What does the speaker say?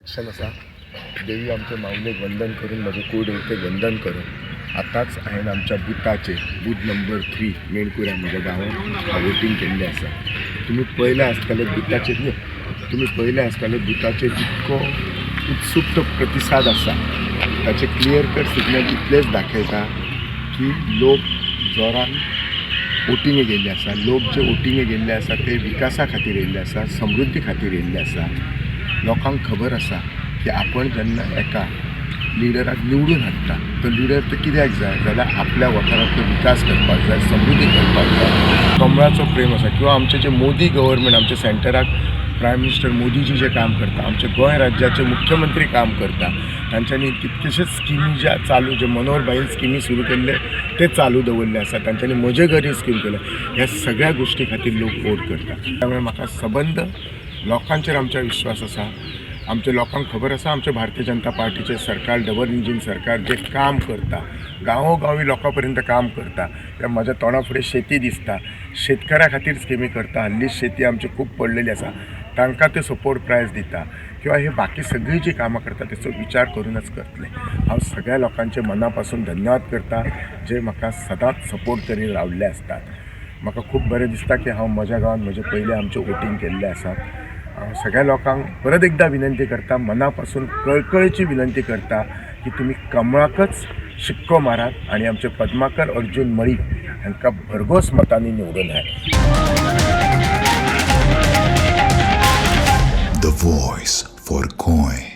दर्शन असा देवी आमचे माऊलेक वंदन करून माझे कुळदेवतेक वंदन करून आताच हांवें आमच्या बुथाचे बूथ नंबर 3 मेणकुऱ्या म्हज्या गांवांत वोटींग केल्लें आसा। तुमी पळयलें आसतलें बुथाचेर न्ही, तुमी पळयलें आसतलें बुथाचेर इतको उत्सुक्त प्रतिसाद आसा। ताचे क्लियर कट सिग्नल इतलेंच दाखयता की लोक जोरान वोटिंगेक येयल्ले आसा। लोक जे वोटिंगेक येयल्ले आसा ते विकासा खातीर येयल्ले आसा, समृद्धी खातीर येयल्ले आसा। लोकांक खबर आसा की आपण जेन्ना एका लिडराक निवडून हाडटा तो लिडर तो कित्याक जाय जाल्यार आपल्या वाठारांतलो विकास करपाक जाय, समृद्धी करपाक जाय। कमळाचो प्रेम आसा किंवा आमचे जे मोदी गव्हर्मेंट आमच्या सेंटराक प्रायम मिनिस्टर मोदीजी जे काम करता, आमचे गोंय राज्याचे मुख्यमंत्री काम करता, तांच्यांनी कितकेशेच स्किमी ज्या चालू जे मनोहर भाईन स्किमी सुरू केल्ले ते चालू दवरले आसा। तांच्यांनी म्हजे घरी स्कीम केल्या। ह्या सगळ्या गोष्टी खातीर लोक वोट करता। त्यामुळे म्हाका सबंद लोकांचेर आमचा विश्वास आसा। आमच्या लोकांक खबर आसा आमचे भारतीय जनता पार्टीचे सरकार डबल इंजिन सरकार जे काम करता, गांवोगावी लोकां पर्यंत काम करता। म्हज्या तोंडा फुडें शेती दिसता, शेतकऱ्या खातीर स्किमी करता। हल्ली शेती आमची खूब पडलेली आसा, तांकां ते सपोर्ट प्रायस दिता किंवा हे बाकी सगळी जी कामां करता तेचो विचार करूनच करतले। हांव सगळ्या लोकांचे मना पासून धन्यवाद करता जे म्हाका सदांच सपोर्ट करीत रावल्ले असतात। म्हाका खूब बरें दिसता की हांव म्हज्या गांवांत म्हजे पयले आमचे वोटींग केल्ले आसात। सगळ्या लोकांक परत एकदा विनंती करता, मनापासून कळकळीची विनंती करता की तुम्ही कमळाकच शिक्को मारात आणि आमचे पद्माकर अर्जुन मळी हांकां भरघोस मतांनी निवडून हाड। The voice for Goy.